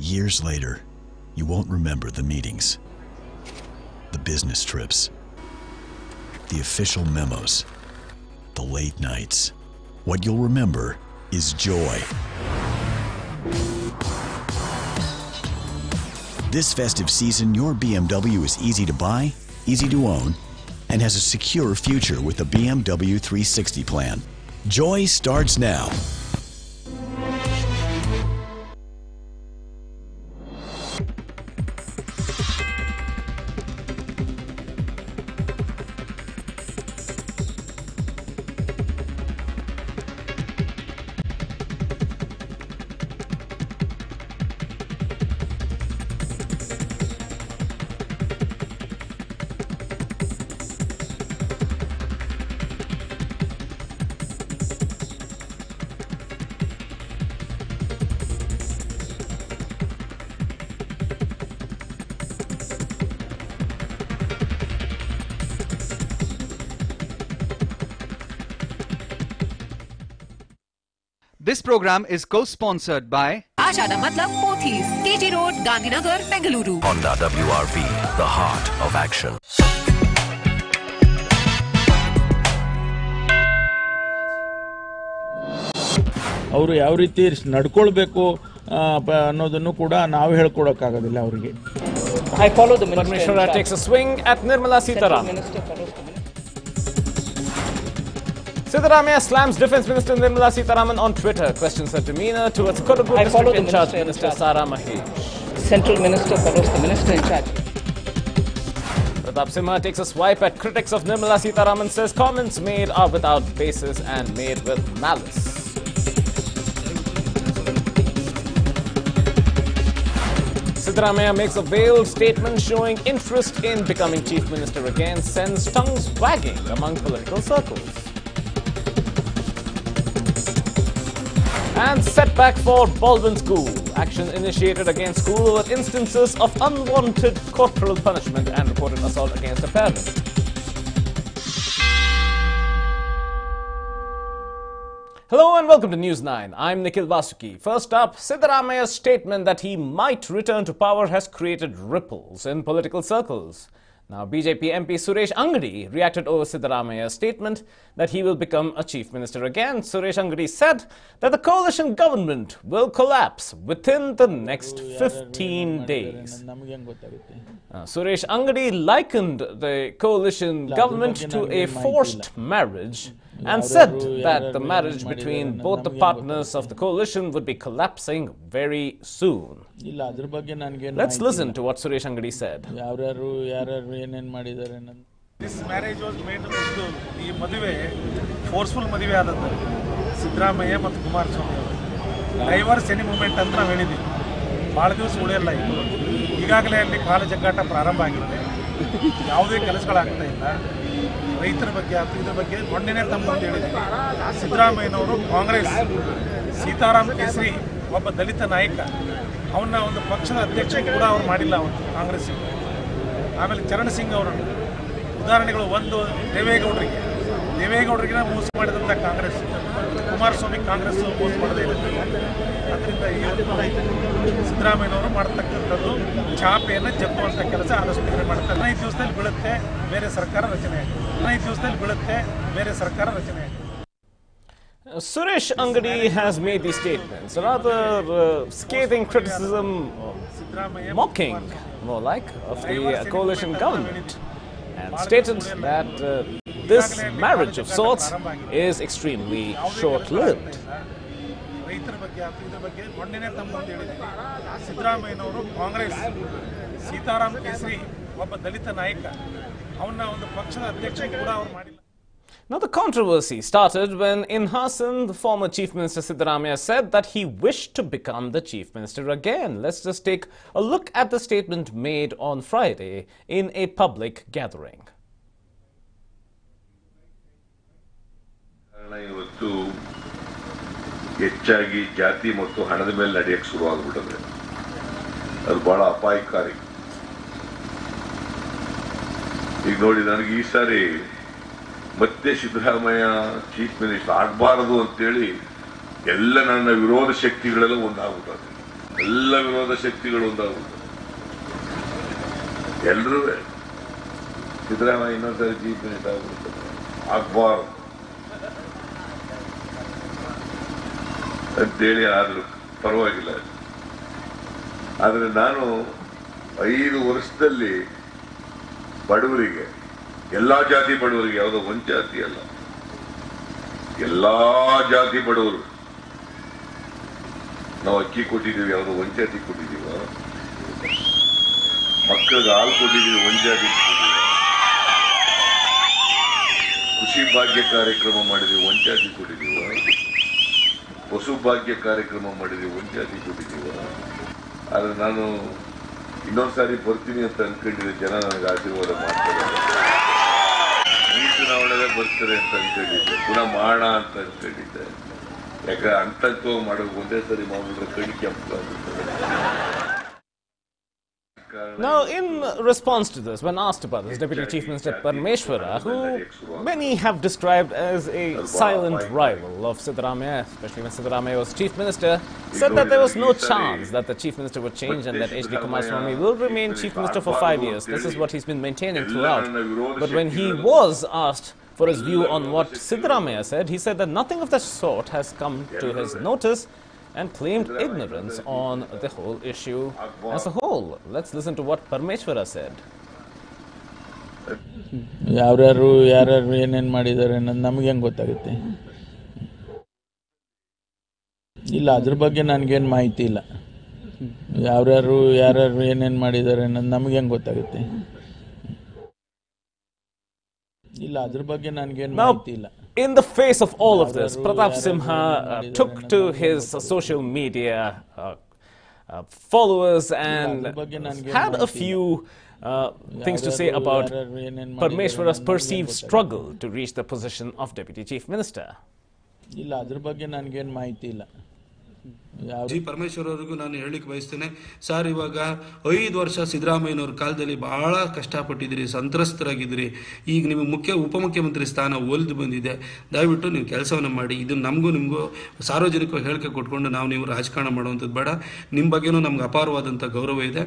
Years later, you won't remember the meetings, the business trips, the official memos, the late nights. What you'll remember is joy. This festive season, your BMW is easy to buy, easy to own, and has a secure future with the BMW 360 plan. Joy starts now. This program is co-sponsored by Ashada Matlab Pothis, KG Road, Gandhinagar, Bengaluru. Honda WRV, the heart of action. ಅವರು ಯಾವ ರೀತಿ ನಡ್ಕೊಳ್ಬೇಕು ಅನ್ನೋದನ್ನು ಕೂಡ ನಾವು ಹೇಳ್ಕೊಡಕ್ಕಾಗೋದಿಲ್ಲ ಅವರಿಗೆ. I follow the minister. Takes a swing at Nirmala Sitharaman. Siddaramaiahs slams Defence Minister Nirmala Sitharaman on Twitter. Questions her demeanour towards Kodagu District in charge Minister Siddaramaiahs. Central Minister follows the Minister in charge. Pratap Simha takes a swipe at critics of Nirmala Sitharaman, says comments made are without basis and made with malice. Siddaramaiah makes a veiled statement showing interest in becoming Chief Minister again, sends tongues wagging among political circles. And setback for Baldwin School. Action initiated against school over instances of unwanted corporal punishment and reported assault against a parent. Hello and welcome to News 9. I'm Nikhil Vasuki. First up, Siddaramaiah's statement that he might return to power has created ripples in political circles. Now, BJP MP Suresh reacted over Siddaramaiah's statement that he will become a chief minister again. Suresh said that the coalition government will collapse within the next 15 days. Suresh likened the coalition government to a forced marriage and said that the marriage between both the partners of the coalition would be collapsing very soon. Let's listen to what Suresh said. This marriage was made ಈ ಮದುವೆ forceful ಮದುವೆ ಆದದ್ದು ಸಿದ್ದರಾಮಯ್ಯ ಮತ್ತು ಕುಮಾರಸ್ವಾಮಿ ಅವರು divorce any moment ಅಂತ ನಾವು ಹೇಳಿದ್ವಿ. ಭಾಳ ದಿವಸ ಉಳಿಯಲ್ಲ. ಈಗಾಗಲೇ ಅಲ್ಲಿ ಕಾಲ ಜಗ್ಗಾಟ ಪ್ರಾರಂಭ ಆಗಿದೆ. ಯಾವುದೇ ಕೆಲಸಗಳಾಗ್ತಾ ಇಲ್ಲ. ರೈತರ ಬಗ್ಗೆ ಅಥವಾ ಇದ್ರ ಬಗ್ಗೆ ಮೊನ್ನೆನೇ ತಮ್ಮೊಂದು ಹೇಳಿದ್ದೀನಿ. ಸಿದ್ದರಾಮಯ್ಯನವರು ಕಾಂಗ್ರೆಸ್ ಸೀತಾರಾಮ್ ಕೇಸರಿ ಒಬ್ಬ ದಲಿತ ನಾಯಕ, ಅವನ್ನ ಒಂದು ಪಕ್ಷದ ಅಧ್ಯಕ್ಷ ಕೂಡ ಅವ್ರು ಮಾಡಿಲ್ಲ ಅವತ್ತು ಕಾಂಗ್ರೆಸ್. ಆಮೇಲೆ ಚರಣ್ ಸಿಂಗ್ ಅವರನ್ನು ಉದಾಹರಣೆಗಳು, ಒಂದು ದೇವೇಗೌಡರಿಗೆ ಮೋಸ ಮಾಡಿದಂಥ ಕಾಂಗ್ರೆಸ್, ಕುಮಾರಸ್ವಾಮಿ ಕಾಂಗ್ರೆಸ್ ಮೋಸ ಮಾಡದೇ ಇರುತ್ತೆ. ಅದರಿಂದ ಸಿದ್ದರಾಮಯ್ಯನವರು ಮಾಡ್ತಕ್ಕಂಥದ್ದು ಚಾಪೆಯನ್ನು ಜಪ್ಪುವಂಥ ಕೆಲಸ ಆದಷ್ಟು ಮಾಡ್ತಾರೆ. 15 ದಿವಸದಲ್ಲಿ ಬೀಳುತ್ತೆ, ಬೇರೆ ಸರ್ಕಾರ ರಚನೆ ಆಗುತ್ತೆ. Suresh has made these statements, rather scathing criticism, mocking, more like, of the coalition government, and stated that this marriage of sorts is extremely short-lived. ರೈತರ ಬಗ್ಗೆ ಅಥವಾ ಇದ್ರ ಬಗ್ಗೆ ಮೊನ್ನೆನೇ ತಮ್ಮೊಂದು ಹೇಳಿದ್ದೀನಿ. ಸಿದ್ದರಾಮಯ್ಯನವರು ಕಾಂಗ್ರೆಸ್ ಸೀತಾರಾಮ್ ಕೇಸರಿ ಒಬ್ಬ ದಲಿತ ನಾಯಕ, ಅವನ್ನ ಒಂದು ಪಕ್ಷದ ಅಧ್ಯಕ್ಷ ಕೂಡ ಅವ್ರು ಮಾಡಿಲ್ಲ. Now, the controversy started when in Hassan, the former Chief Minister Siddaramaiah said that he wished to become the Chief Minister again. Let's just take a look at the statement made on Friday in a public gathering. ಇವತ್ತು ಹೆಚ್ಚಾಗಿ ಜಾತಿ ಮತ್ತು ಹಣದ ಮೇಲೆ ನಡೆಯಕ್ಕೆ ಶುರುವಾಗ್ಬಿಟ್ಟಿದೆ. ಅದು ಬಹಳ ಅಪಾಯಕಾರಿ. ಈಗ ನೋಡಿ, ನನಗೆ ಈ ಸಾರಿ ಮತ್ತೆ ಸಿದ್ದರಾಮಯ್ಯ ಚೀಫ್ ಮಿನಿಸ್ಟರ್ ಆಗಬಾರದು ಅಂತೇಳಿ ಎಲ್ಲ ನನ್ನ ವಿರೋಧ ಶಕ್ತಿಗಳೆಲ್ಲ ಒಂದಾಗ್ಬಿಟ್ಟದೆ. ಎಲ್ಲ ವಿರೋಧ ಶಕ್ತಿಗಳು ಒಂದಾಗುತ್ತೆ. ಎಲ್ಲರೂ ಸಿದ್ದರಾಮಯ್ಯ ಇನ್ನೊಂದ್ಸರಿ ಚೀಫ್ ಮಿನಿಸ್ಟರ್ ಆಗ್ಬಿಡ್ತಾರೆ, ಆಗ್ಬಾರ್ದು ಅಂತೇಳಿ ಆದ್ರೂ ಪರವಾಗಿಲ್ಲ. ಆದರೆ ನಾನು 5 ವರ್ಷದಲ್ಲಿ ಬಡವರಿಗೆ, ಎಲ್ಲಾ ಜಾತಿ ಬಡವರಿಗೆ, ಯಾವುದೋ ಒಂದು ಜಾತಿ ಅಲ್ಲ, ಎಲ್ಲಾ ಜಾತಿ ಬಡವರು ನಾವು ಅಕ್ಕಿ ಕೊಟ್ಟಿದ್ದೀವಿ, ಯಾವುದೋ ಒಂದು ಜಾತಿ ಕೊಟ್ಟಿದ್ದೀವ, ಮಕ್ಕಳಿಗೆ ಹಾಲು ಕೊಟ್ಟಿದ್ದೀವಿ, ಒಂದು ಜಾತಿ ಕೊಟ್ಟಿದ್ದೀವ, ಕೃಷಿ ಭಾಗ್ಯ ಕಾರ್ಯಕ್ರಮ ಮಾಡಿದೀವಿ, ಒಂದು ಜಾತಿ ಕೊಟ್ಟಿದ್ದೀವ, ಪಶು ಭಾಗ್ಯ ಕಾರ್ಯಕ್ರಮ ಮಾಡಿದೀವಿ, ಒಂದು ಜಾತಿ ಕೊಟ್ಟಿದ್ದೀವ. ಆದ್ರೆ ನಾನು ಇನ್ನೊಂದ್ಸಾರಿ ಬರ್ತೀನಿ ಅಂತ ಅನ್ಕೊಂಡಿದ್ದೆ, ಜನ ನನಗೆ ಆಶೀರ್ವಾದ ಮಾಡ್ತಾರೆ, ಈ ಚುನಾವಣೆಗೆ ಬರ್ತಾರೆ ಅಂತ ಅನ್ಕೊಂಡಿದ್ದೆ, ಪುನಃ ಮಾಡೋಣ ಅಂತ ಅನ್ಕೊಂಡಿದ್ದೆ. ಯಾಕೆ ಅಂತಕ್ಕೆ ಮಾಡೋದು ಒಂದೇ ಸರಿ ಮಾಡಿದ್ರೆ ಕೈ ಕೆಂಪಾಗುತ್ತೆ. Now, in response to this, when asked about this, Deputy Chief Minister Parameshwara, who many have described as a silent rival of Siddaramaiahs, especially when Siddaramaiah was Chief Minister, said that there was no chance that the Chief Minister would change and that H.D. Kumaraswamy will remain Chief Minister for 5 years. This is what he's been maintaining throughout. But when he was asked for his view on what Siddaramaiah said, he said that nothing of the sort has come to his notice and claimed ignorance on the whole issue as a whole. Let's listen to what Parameshwara said. ಯಾರ್ಯಾರು ಏನೇನು ಮಾಡಿದ್ದಾರೆ ಅನ್ನೋದು ನಮಗೆ ಹೆಂಗೆ ಗೊತ್ತಾಗುತ್ತೆ? ಇಲ್ಲ, ಅದ್ರ ಬಗ್ಗೆ ನನಗೇನು ಮಾಹಿತಿ ಇಲ್ಲ. ಯಾರ್ಯಾರು ಏನೇನು ಮಾಡಿದ್ದಾರೆ ಅನ್ನೋದು ನಮಗೆ ಹೆಂಗೆ ಗೊತ್ತಾಗುತ್ತೆ? ಇಲ್ಲ, ಅದ್ರ ಬಗ್ಗೆ ನನಗೇನು ಮಾಹಿತಿ ಇಲ್ಲ. In the face of all of this, Pratap Simha took to his social media followers and had a few things to say about Parameshwara's perceived struggle to reach the position of Deputy Chief Minister. ಇಲ್ಲ, ಅದ್ರ ಬಗ್ಗೆ ನನಗೇನು ಮಾಹಿತಿ ಇಲ್ಲ. G Parameshwar ಅವರಿಗೂ ನಾನು ಹೇಳಲಿಕ್ಕೆ ಬಯಸ್ತೇನೆ, ಸರ್, ಇವಾಗ 5 ವರ್ಷ ಸಿದ್ದರಾಮಯ್ಯನವ್ರ ಕಾಲದಲ್ಲಿ ಬಹಳ ಕಷ್ಟಪಟ್ಟಿದ್ದೀರಿ, ಸಂತ್ರಸ್ತರಾಗಿದ್ದೀರಿ. ಈಗ ನಿಮಗೆ ಉಪಮುಖ್ಯಮಂತ್ರಿ ಸ್ಥಾನ ಒಲಿದು ಬಂದಿದೆ. ದಯವಿಟ್ಟು ನೀವು ಕೆಲಸವನ್ನು ಮಾಡಿ. ಇದು ನಮಗೂ ನಿಮಗೂ ಸಾರ್ವಜನಿಕವಾಗಿ ಹೇಳಿಕೆ ಕೊಟ್ಕೊಂಡು ನೀವು ರಾಜಕಾರಣ ಮಾಡುವಂಥದ್ದು ಬೇಡ. ನಿಮ್ಮ ಬಗ್ಗೆನೂ ನಮ್ಗೆ ಅಪಾರವಾದಂಥ ಗೌರವ ಇದೆ.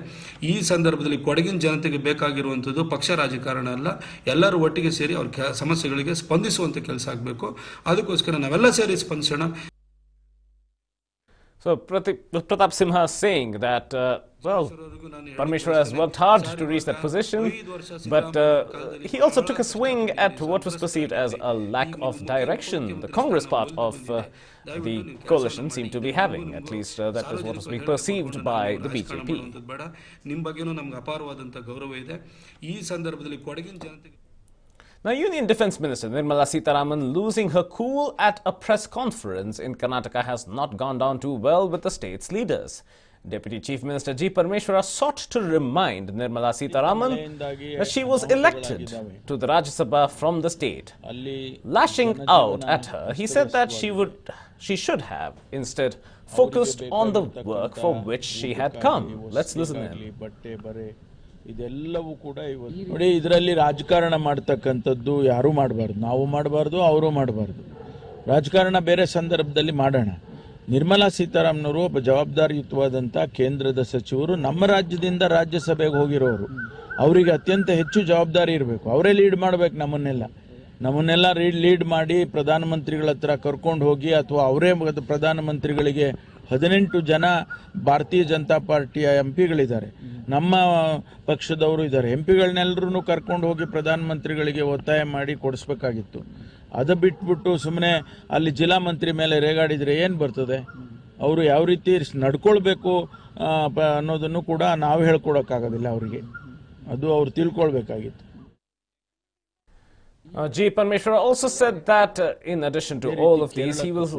ಈ ಸಂದರ್ಭದಲ್ಲಿ ಕೊಡಗಿನ ಜನತೆಗೆ ಬೇಕಾಗಿರುವಂಥದ್ದು ಪಕ್ಷ ರಾಜಕಾರಣ ಅಲ್ಲ, ಎಲ್ಲರೂ ಒಟ್ಟಿಗೆ ಸೇರಿ ಅವ್ರ ಸಮಸ್ಯೆಗಳಿಗೆ ಸ್ಪಂದಿಸುವಂಥ ಕೆಲಸ ಆಗಬೇಕು. ಅದಕ್ಕೋಸ್ಕರ ನಾವೆಲ್ಲ ಸೇರಿ ಸ್ಪಂದಿಸೋಣ. So Pratap Simha is saying that, Parameshwara has worked hard to reach that position, but he also took a swing at what was perceived as a lack of direction the Congress part of the coalition seemed to be having. At least that was what was being perceived by the BJP. Now, Union Defence Minister Nirmala Sitharaman losing her cool at a press conference in Karnataka has not gone down too well with the state's leaders. Deputy Chief Minister G. Parameshwara sought to remind Nirmala Sitharaman that she was elected to the Rajya Sabha from the state. Lashing out at her, he said that she should have instead focused on the work for which she had come. Let's listen in. ಇದೆಲ್ಲವೂ ಕೂಡ ಇವತ್ತು ನೋಡಿ, ಇದರಲ್ಲಿ ರಾಜಕಾರಣ ಮಾಡ್ತಕ್ಕಂಥದ್ದು ಯಾರೂ ಮಾಡಬಾರ್ದು, ನಾವು ಮಾಡಬಾರ್ದು, ಅವರು ಮಾಡಬಾರ್ದು. ರಾಜಕಾರಣ ಬೇರೆ ಸಂದರ್ಭದಲ್ಲಿ ಮಾಡೋಣ. ನಿರ್ಮಲಾ ಸೀತಾರಾಮನ್ ಒಬ್ಬ ಜವಾಬ್ದಾರಿಯುತವಾದಂಥ ಕೇಂದ್ರದ ಸಚಿವರು, ನಮ್ಮ ರಾಜ್ಯದಿಂದ ರಾಜ್ಯಸಭೆಗೆ ಹೋಗಿರೋರು. ಅವರಿಗೆ ಅತ್ಯಂತ ಹೆಚ್ಚು ಜವಾಬ್ದಾರಿ ಇರಬೇಕು. ಅವರೇ ಲೀಡ್ ಮಾಡಬೇಕು. ನಮ್ಮನ್ನೆಲ್ಲ ಲೀಡ್ ಮಾಡಿ ಪ್ರಧಾನಮಂತ್ರಿಗಳ ಹತ್ರ ಕರ್ಕೊಂಡು ಹೋಗಿ, ಅಥವಾ ಅವರೇ ಪ್ರಧಾನಮಂತ್ರಿಗಳಿಗೆ 18 ಜನ ಭಾರತೀಯ ಜನತಾ ಪಾರ್ಟಿಯ ಎಂಪಿಗಳಿದ್ದಾರೆ, ನಮ್ಮ ಪಕ್ಷದವರು ಇದ್ದಾರೆ. ಎಂಪಿಗಳನ್ನೆಲ್ಲರೂ ಕರ್ಕೊಂಡು ಹೋಗಿ ಪ್ರಧಾನಮಂತ್ರಿಗಳಿಗೆ ಒತ್ತಾಯ ಮಾಡಿ ಕೊಡಿಸ್ಬೇಕಾಗಿತ್ತು. ಅದು ಬಿಟ್ಬಿಟ್ಟು ಸುಮ್ಮನೆ ಅಲ್ಲಿ ಜಿಲ್ಲಾ ಮಂತ್ರಿ ಮೇಲೆ ರೇಗಾಡಿದರೆ ಏನು ಬರ್ತದೆ? ಅವರು ಯಾವ ರೀತಿ ನಡ್ಕೊಳ್ಬೇಕು ಅನ್ನೋದನ್ನು ಕೂಡ ನಾವು ಹೇಳ್ಕೊಡೋಕ್ಕಾಗೋದಿಲ್ಲ ಅವರಿಗೆ. ಅದು ಅವ್ರು ತಿಳ್ಕೊಳ್ಬೇಕಾಗಿತ್ತು. G. Parameshwara also said that in addition to all of these, he will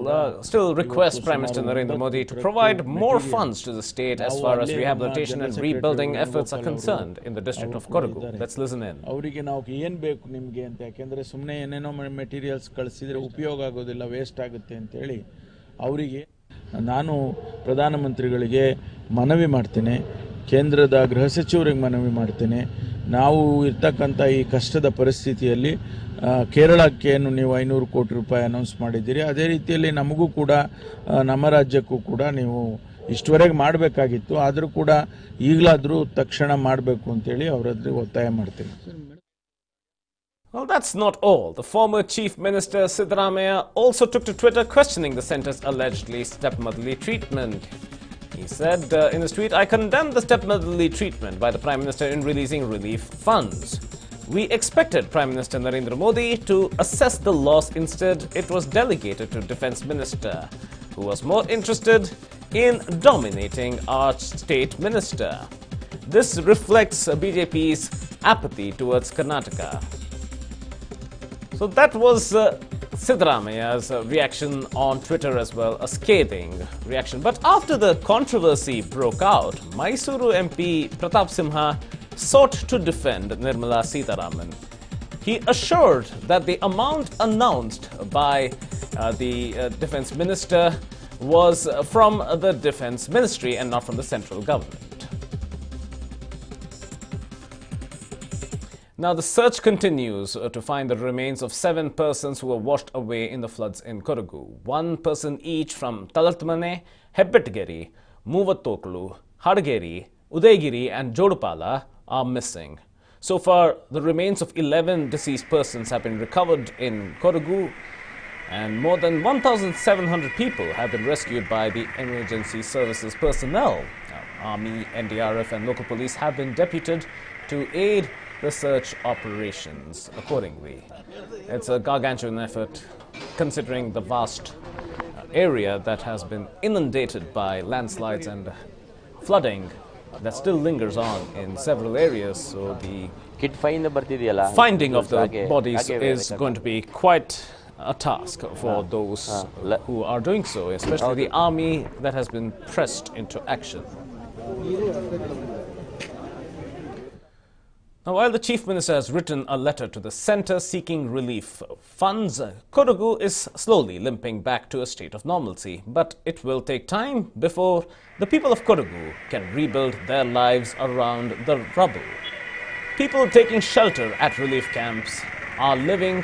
still request Prime Minister Narendra Modi to provide more funds to the state as far as rehabilitation and rebuilding efforts are concerned in the district of Kodagu. Let's listen in. ಅವರಿಗೆ ನಾವು ಏನು ಬೇಕು ನಿಮಗೆ ಅಂತ, ಯಾಕೆಂದರೆ ಸುಮ್ಮನೆ ಏನೇನೋ materials ಕಳಿಸಿದರೆ ಉಪಯೋಗ ಆಗೋದಿಲ್ಲ, ವೇಸ್ಟ್ ಆಗುತ್ತೆ ಅಂತೇಳಿ ಅವರಿಗೆ ನಾನು ಪ್ರಧಾನಮಂತ್ರಿಗಳಿಗೆ ಮನವಿ ಮಾಡ್ತೇನೆ, ಕೇಂದ್ರದ ಗೃಹ ಸಚಿವರಿಗೆ ಮನವಿ ಮಾಡ್ತೇನೆ. ನಾವು ಇರ್ತಕ್ಕಂಥ ಈ ಕಷ್ಟದ ಪರಿಸ್ಥಿತಿಯಲ್ಲಿ ಕೇರಳಕ್ಕೆ ನೀವು 500 ಕೋಟಿ ರೂಪಾಯಿ ಅನೌನ್ಸ್ ಮಾಡಿದ್ದೀರಿ, ಅದೇ ರೀತಿಯಲ್ಲಿ ನಮಗೂ ಕೂಡ, ನಮ್ಮ ರಾಜ್ಯಕ್ಕೂ ಕೂಡ ನೀವು ಇಷ್ಟವರೆಗೆ ಮಾಡಬೇಕಾಗಿತ್ತು. ಆದರೂ ಕೂಡ ಈಗಲಾದರೂ ತಕ್ಷಣ ಮಾಡಬೇಕು ಅಂತೇಳಿ ಅವರ ಹತ್ರ ಒತ್ತಾಯ ಮಾಡ್ತೀನಿ. Well, that's not all. The former Chief Minister Siddaramaiah also took to Twitter questioning the centre's allegedly stepmotherly treatment. He said in his tweet, "I condemn the stepmotherly treatment by the Prime Minister in releasing relief funds. We expected Prime Minister Narendra Modi to assess the loss. Instead, it was delegated to Defence Minister, who was more interested in dominating our State Minister. This reflects BJP's apathy towards Karnataka." So that was Siddaramaiah's reaction on Twitter as well, a scathing reaction. But after the controversy broke out, Mysuru MP Pratap Simha sought to defend Nirmala Sitharaman. He assured that the amount announced by the Defence Minister was from the Defence Ministry and not from the central government. Now the search continues to find the remains of 7 persons who were washed away in the floods in Kodagu. 1 person each from Talatmane, Hebbetgeri, Muvattoklu, Hadageri, Udaygiri and Jodupala are missing. So far, the remains of 11 deceased persons have been recovered in Kodagu, and more than 1,700 people have been rescued by the emergency services personnel. Army, NDRF and local police have been deputed to aid the search operations accordingly. It's a gargantuan effort considering the vast area that has been inundated by landslides and flooding that still lingers on in several areas. So the finding of the bodies is going to be quite a task for those who are doing so, especially the army that has been pressed into action. Now, while the Chief Minister has written a letter to the centre seeking relief funds, Kodagu is slowly limping back to a state of normalcy. But it will take time before the people of Kodagu can rebuild their lives around the rubble. People taking shelter at relief camps are living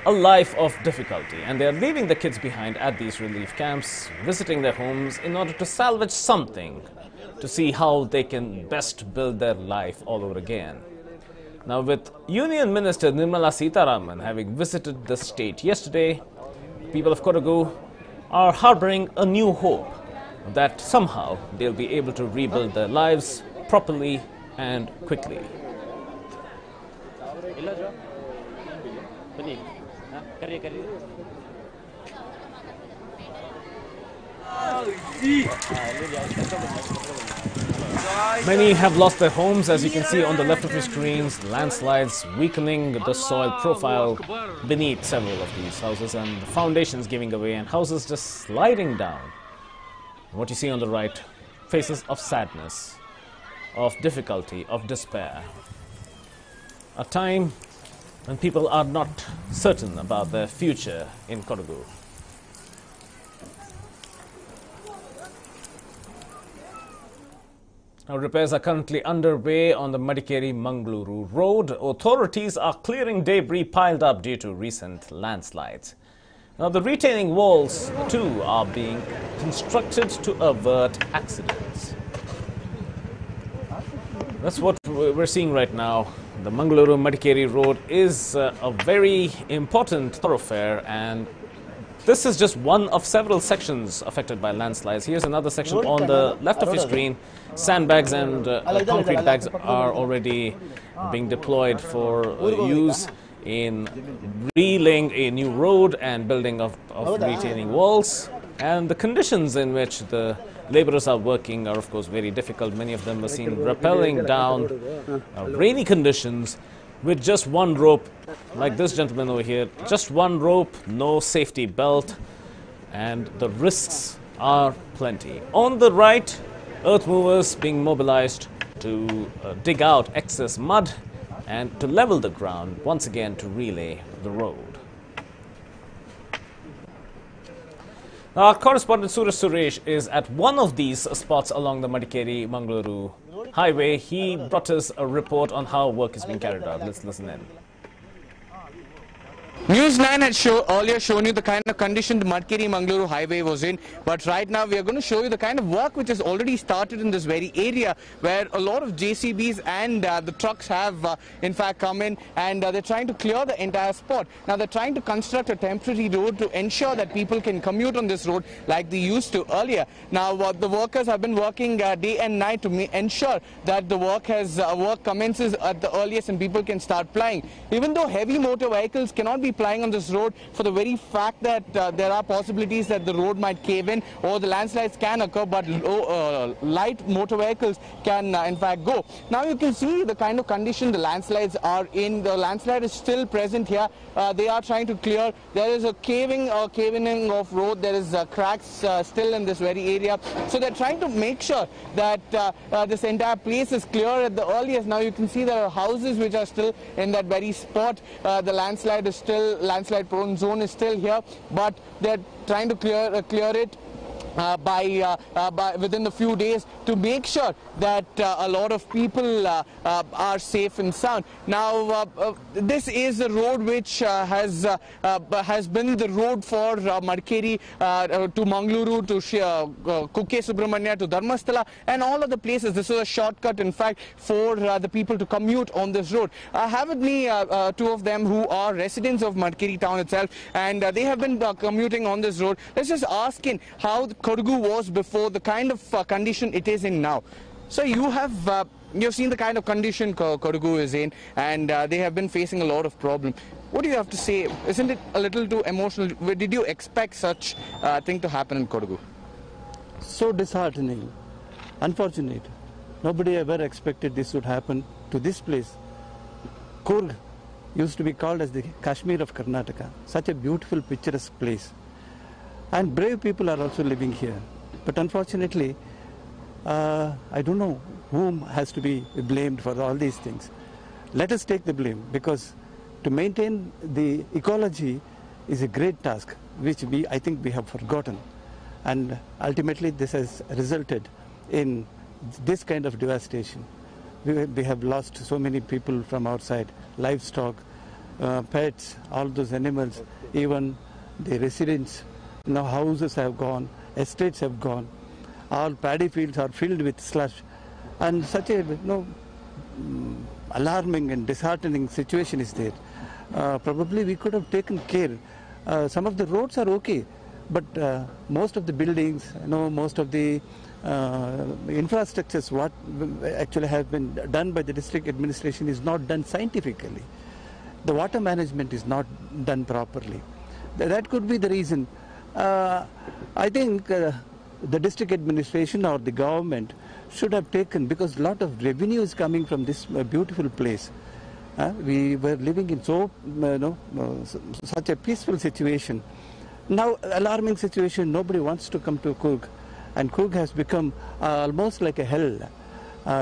a life of difficulty, and they are leaving the kids behind at these relief camps, visiting their homes in order to salvage something, to see how they can best build their life all over again. Now, with Union Minister Nirmala Sitharaman having visited the state yesterday, people of Kodagu are harboring a new hope that somehow they'll be able to rebuild their lives properly and quickly. Many have lost their homes, as you can see on the left of your screens. Landslides weakening the soil profile beneath several of these houses, and the foundations giving away and houses just sliding down. What you see on the right, faces of sadness, of difficulty, of despair. A time when people are not certain about their future in Kodagu. Now, repairs are currently underway on the Madikeri-Mangaluru road. Authorities are clearing debris piled up due to recent landslides. Now, the retaining walls, too, are being constructed to avert accidents. That's what we're seeing right now. The Mangaluru-Madikeri road is a very important thoroughfare, and this is just one of several sections affected by landslides. Here's another section on the left of your screen. Sandbags and concrete bags are already being deployed for use in relaying a new road and building of retaining walls. And the conditions in which the laborers are working are, of course, very difficult. Many of them were seen rappelling down rainy conditions with just one rope, like this gentleman over here, just one rope, no safety belt, and the risks are plenty. On the right, earth movers being mobilized to dig out excess mud and to level the ground once again to relay the road. Our correspondent Suresh is at one of these spots along the Madikeri-Mangaluru highway. He brought us a report on how work is being carried out. Let's listen in. NEWS9 had earlier shown you the kind of condition the Madikeri-Mangaluru highway was in, but right now we are going to show you the kind of work which has already started in this very area, where a lot of JCBs and the trucks have in fact come in, and they're trying to clear the entire spot. Now they're trying to construct a temporary road to ensure that people can commute on this road like they used to earlier. Now the workers have been working day and night to ensure that the work commences at the earliest and people can start plying. Even though heavy motor vehicles cannot be plying on this road for the very fact that there are possibilities that the road might cave in or the landslides can occur, but light motor vehicles can in fact go. Now you can see the kind of condition the landslides are in. The landslide is still present here. They are trying to clear. There is a caving of road. There is cracks still in this very area. So they're trying to make sure that this entire place is clear at the earliest. Now you can see there are houses which are still in that very spot. The landslide prone zone is still here, but they're trying to clear it by within a few days to make sure that a lot of people are safe and sound. Now this is the road which has been the road for Madikeri to Mangaluru, to Kukke Subramanya, to Dharmasthala and all other places. This was a shortcut in fact for the people to commute on this road. I have with me two of them who are residents of Madikeri town itself, and they have been commuting on this road. Let's just ask in how Kodagu was before, the kind of condition it is in now. So you've seen the kind of condition Kodagu is in, and they have been facing a lot of problems. What do you have to say? Isn't it a little too emotional? Did you expect such thing to happen in Kodagu? So disheartening, unfortunate. Nobody ever expected this would happen to this place. Coorg used to be called as the Kashmir of Karnataka. Such a beautiful, picturesque place. And brave people are also living here. But unfortunately, I don't know whom has to be blamed for all these things. Let us take the blame, because to maintain the ecology is a great task, which I think we have forgotten. And ultimately this has resulted in this kind of devastation. We have lost so many people from outside, livestock, pets, all those animals, even the residents. Now houses have gone, estates have gone, all paddy fields are filled with slush, and such a alarming and disheartening situation is there. Probably we could have taken care. Some of the roads are okay, but most of the buildings, most of the infrastructures, what actually have been done by the district administration is not done scientifically. The water management is not done properly. That could be the reason. I think the district administration or the government should have taken, because a lot of revenue is coming from this beautiful place. We were living in such a peaceful situation. Now alarming situation, nobody wants to come to Coorg, and Coorg has become almost like a hell.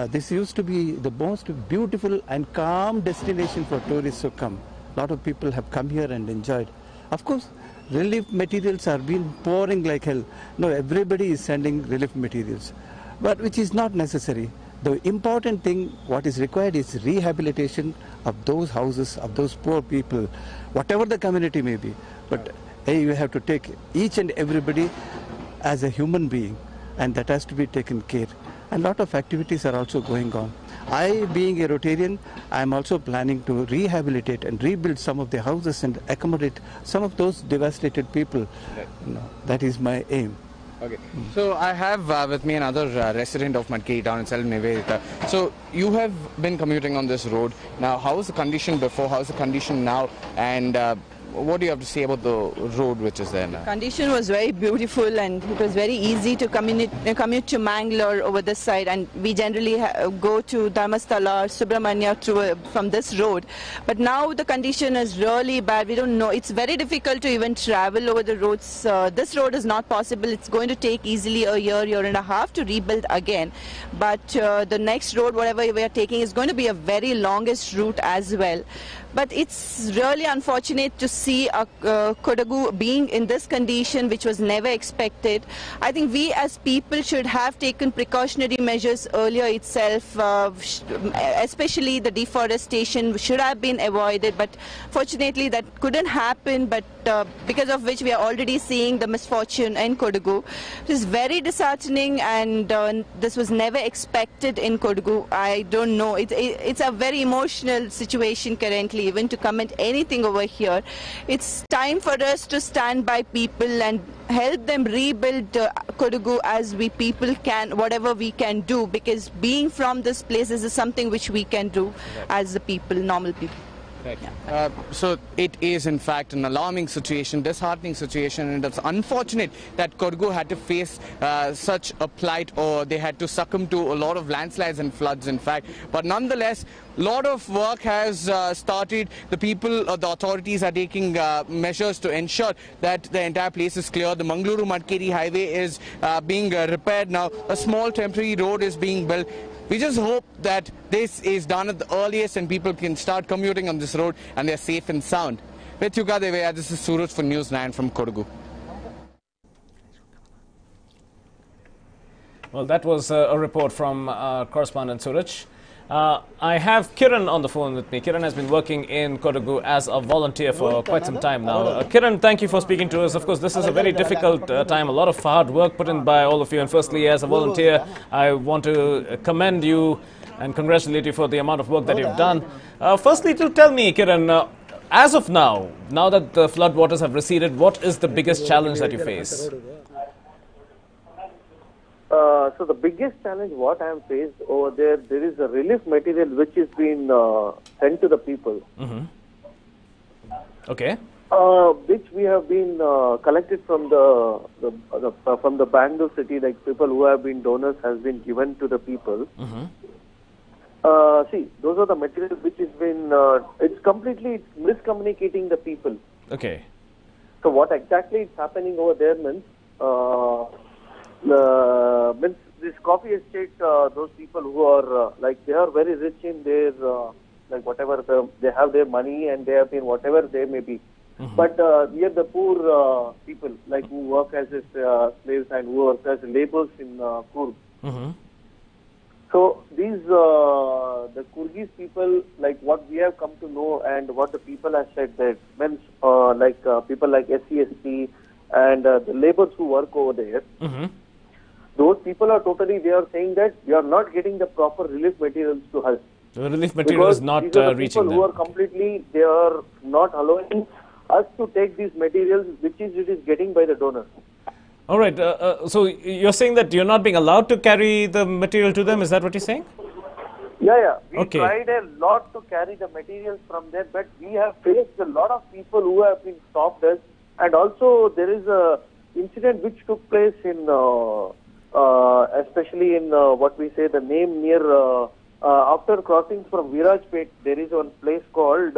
This used to be the most beautiful and calm destination for tourists who come. A lot of people have come here and enjoyed. Of course, relief materials are being pouring like hell. No, everybody is sending relief materials, but which is not necessary. The important thing, what is required, is rehabilitation of those houses, of those poor people, whatever the community may be. But you have to take each and everybody as a human being, and that has to be taken care. And a lot of activities are also going on. I, being a Rotarian, I am also planning to rehabilitate and rebuild some of the houses and accommodate some of those devastated people. That is my aim. Okay. So I have with me another resident of Madikeri town itself, Nivedita. So you have been commuting on this road. Now, how was the condition before? How is the condition now? And what do you have to say about the road which is there now? Condition was very beautiful, and it was very easy to commute to Mangalore over this side, and we generally go to Dharmasthala or Subramanya from this road. But now the condition is really bad. We don't know. It's very difficult to even travel over the roads. This road is not possible. It's going to take easily a year and a half to rebuild again. But the next road, whatever we are taking, is going to be a very longest route as well. But it's really unfortunate to see Kodagu being in this condition, which was never expected. I think we as people should have taken precautionary measures earlier itself, especially the deforestation should have been avoided, but fortunately that couldn't happen, but because of which we are already seeing the misfortune in Kodagu. It is very disheartening, and this was never expected in Kodagu. I don't know. It's a very emotional situation currently, even to comment anything over here. It's time for us to stand by people and help them rebuild Kodagu as we people can, whatever we can do, because being from this place is something which we can do as the people, normal people. Right. So it is in fact an alarming situation, disheartening situation, and it's unfortunate that Kodagu had to face such a plight, or they had to succumb to a lot of landslides and floods in fact. But nonetheless, a lot of work has started. The people, the authorities are taking measures to ensure that the entire place is clear. The Mangaluru-Madikeri highway is being repaired now. A small temporary road is being built. We just hope that this is done at the earliest and people can start commuting on this road and they're safe and sound. With Yuka Deveya, this is Suresh for NEWS9 from Kodagu. Well, that was a report from correspondent Suresh. I have Kiran on the phone with me. Kiran has been working in Kodagu as a volunteer for quite some time now. Kiran, thank you for speaking to us. Of course, this is a very difficult time, a lot of hard work put in by all of you. And firstly, as a volunteer, I want to commend you and congratulate you for the amount of work that you've done. Firstly, to tell me, Kiran, as of now that the flood waters have receded, what is the biggest challenge that you face? So the biggest challenge what I am faced over there is a relief material which is being sent to the people. Mm-hmm. Okay. Which we have been collected from from the Bangalore city, like people who have been donors has been given to the people. Mm-hmm. See, those are the materials which has been, it's completely miscommunicating the people. Okay. So what exactly is happening over there means, this coffee estate, those people who are like they are very rich in their like whatever they have their money and they have been whatever they may be. Mm-hmm. But we are the poor people like who work as slaves and who work as laborers in Kurg. Mm-hmm. So these the Kurgis people, like what we have come to know and what the people have said that means like people like SC, and the laborers who work over there. Mm-hmm. Those people are totally, they are saying that we are not getting the proper relief materials to us. The relief material is not these are the reaching people them. who are completely, they are not allowing us to take these materials which it is getting by the donors. All right. So you're saying that you're not being allowed to carry the material to them. Is that what you're saying? Yeah. We Okay. tried a lot to carry the materials from there, but we have faced a lot of people who have been stopped us. And also there is a incident which took place in especially in what we say the name near after crossing from Virajpet, there is one place called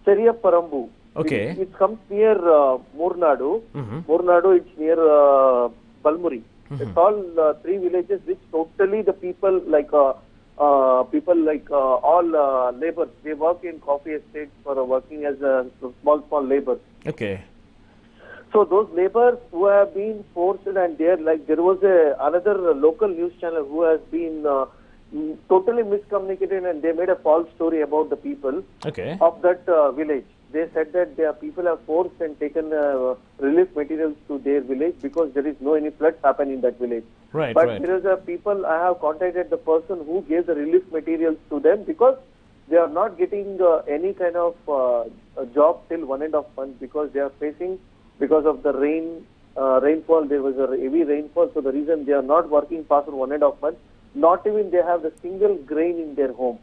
Cheriyaparambu. Okay. It comes near Murnadu. Mm-hmm. Murnadu, it's near Balmuri. Mm-hmm. It's all three villages which totally the people like all laborers. They work in coffee estates for working as small laborers. Okay. So those laborers who have been forced, and there was another local news channel who has been totally miscommunicated, and they made a false story about the people Okay. of that village. They said that their people have forced and taken relief materials to their village because there is no any floods happen in that village. Right. But Right. there is a people, I have contacted the person who gave the relief materials to them because they are not getting any kind of a job till 1.5 months because they are facing, because of the rainfall, there was a heavy rainfall, so the reason they are not working past 1.5 months, not even they have the single grain in their home.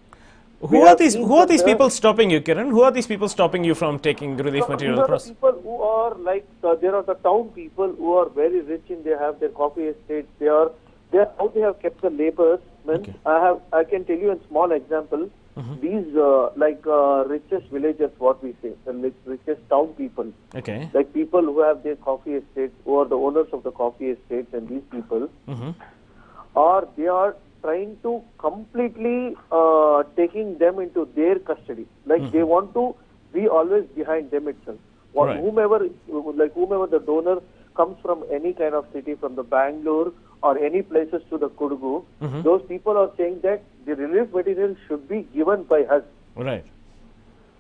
Who are these people stopping you, Kiran? Who are these people stopping you from taking relief material These are across? the people who are like, there are the town people who are very rich and they have their coffee estates. How they have kept the laborers. Okay. I can tell you a small example. Mm-hmm. These richest villagers, what we say, the richest town people. Okay. Like people who have their coffee estates, who are the owners of the coffee estates, and these people, Mm-hmm. or they are trying to completely taking them into their custody. Like they want to be always behind them itself. Right. Whomever the donor comes from any kind of city, from the Bangalore or any places to the Kodagu, those people are saying that the relief material should be given by us. Right.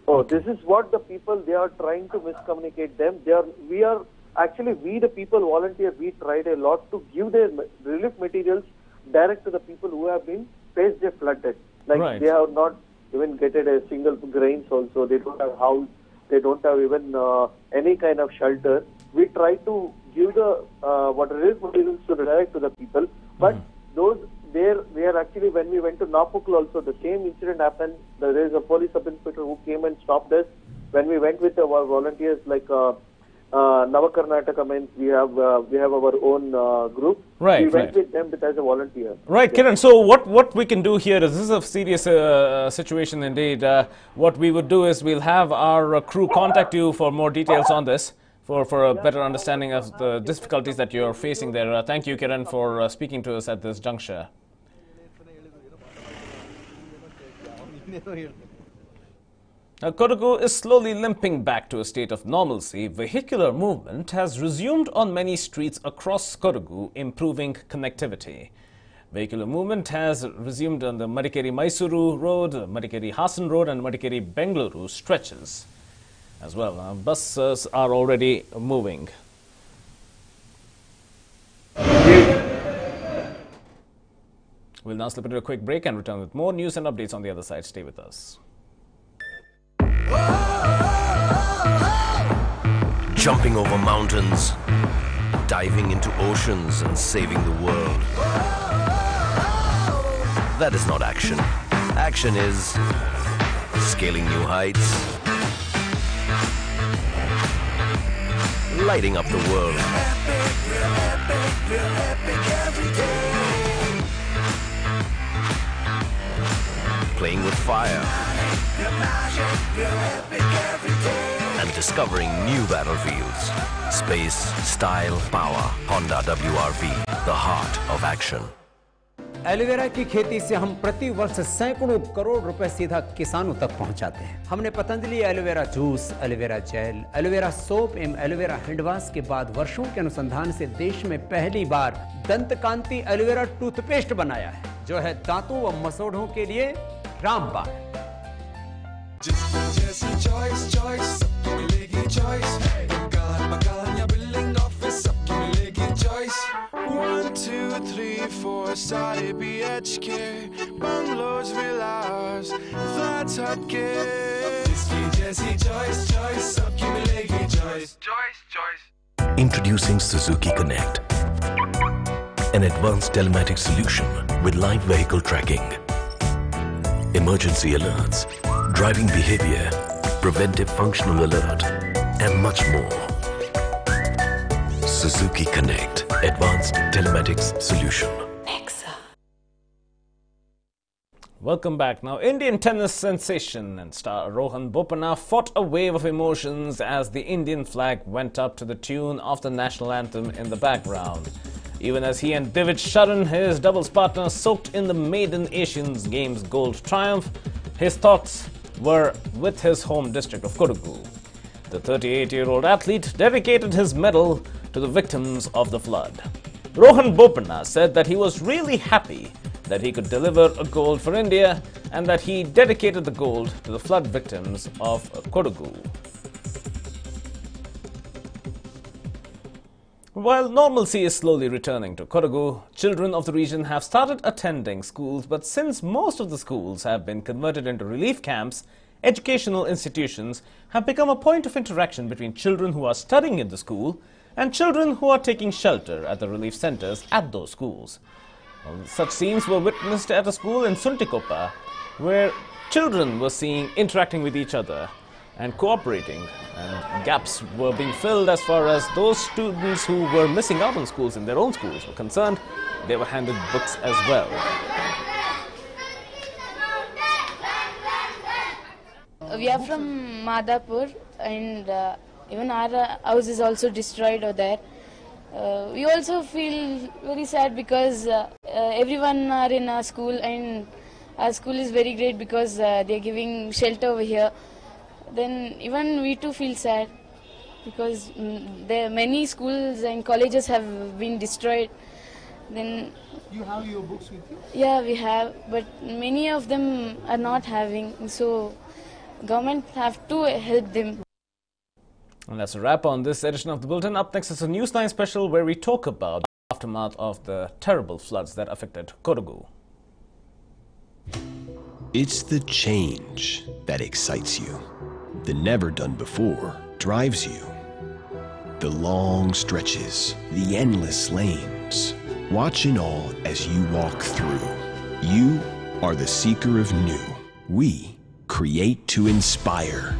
So this is what the people, they are trying to miscommunicate them. We the people volunteer, we tried a lot to give their relief materials direct to the people who have been faced a flooded. Like they have not even getted a single grains also. They don't have house. They don't have even any kind of shelter. We try to give the relief materials to direct to the people, but those we are actually, when we went to Napukul also, the same incident happened. There is a police sub-inspector who came and stopped us. When we went with our volunteers, like Navakarnataka means we have our own group. Right, we went with them as a volunteer. Right, Kiran. So what we can do here is, this is a serious situation indeed. What we would do is we'll have our crew contact you for more details on this, for a better understanding of the difficulties that you're facing there. Thank you, Kiran, for speaking to us at this juncture. Now, Kodagu is slowly limping back to a state of normalcy. Vehicular movement has resumed on many streets across Kodagu, improving connectivity. Vehicular movement has resumed on the Madikeri-Mysuru Road, Madikeri-Hassan Road and Madikeri-Bengaluru stretches as well. Buses are already moving. We'll now slip into a quick break and return with more news and updates on the other side. Stay with us. Jumping over mountains, diving into oceans and saving the world. That is not action. Action is scaling new heights, lighting up the world. Playing with fire and discovering new battlefields. Space, style, power. Honda WRV, the heart of action. Aloe vera की खेती से हम प्रति वर्ष सैकड़ों करोड़ रुपए सीधा किसानों तक पहुंचाते हैं। हमने Patanjali aloe vera juice, aloe vera gel, aloe vera soap एवं एलोवेरा हैंडवाश के बाद वर्षों के अनुसंधान से देश में पहली बार दंतकांति एलोवेरा टूथपेस्ट बनाया है, जो है दांतों व मसौढ़ों के लिए रामबाण। जैसी चॉइस सबकी मिलेगी चॉइस, मकान या बिल्डिंग ऑफिस सबकी मिलेगी चॉइस। 1, 2, 3, 4 सारे BHK, बंगलोज, विलास, फ्लैट्स हटके। जिसकी जैसी चॉइस सबकी मिलेगी choice. Introducing Suzuki Connect, an advanced telematics solution with live vehicle tracking, emergency alerts, driving behavior, preventive functional alert, and much more. Suzuki Connect, advanced telematics solution. Welcome back. Now, Indian tennis sensation and star Rohan Bopanna fought a wave of emotions as the Indian flag went up to the tune of the national anthem in the background. Even as he and Divid Sharan, his doubles partner, soaked in the maiden Asian Games gold triumph, his thoughts were with his home district of Kodagu. The 38-year-old athlete dedicated his medal to the victims of the flood. Rohan Bopanna said that he was really happy that he could deliver a gold for India and that he dedicated the gold to the flood victims of Kodagu. While normalcy is slowly returning to Kodagu, children of the region have started attending schools, but since most of the schools have been converted into relief camps, educational institutions have become a point of interaction between children who are studying in the school and children who are taking shelter at the relief centers at those schools. Such scenes were witnessed at a school in Suntikopa, where children were seen interacting with each other and cooperating, and gaps were being filled as far as those students who were missing out on schools in their own schools were concerned. They were handed books as well. We are from Madhapur, and even our house is also destroyed over there. We also feel very sad because everyone are in our school, and our school is very great because they're giving shelter over here. Then even we too feel sad because there many schools and colleges have been destroyed. Then you have your books with you? yeah, we have, but many of them are not having, so government have to help them. And that's a wrap on this edition of the Bulletin. Up next is a News9 special where we talk about the aftermath of the terrible floods that affected Kodagu. It's the change that excites you. The never done before drives you. The long stretches, the endless lanes. Watch it all as you walk through. You are the seeker of new. We create to inspire.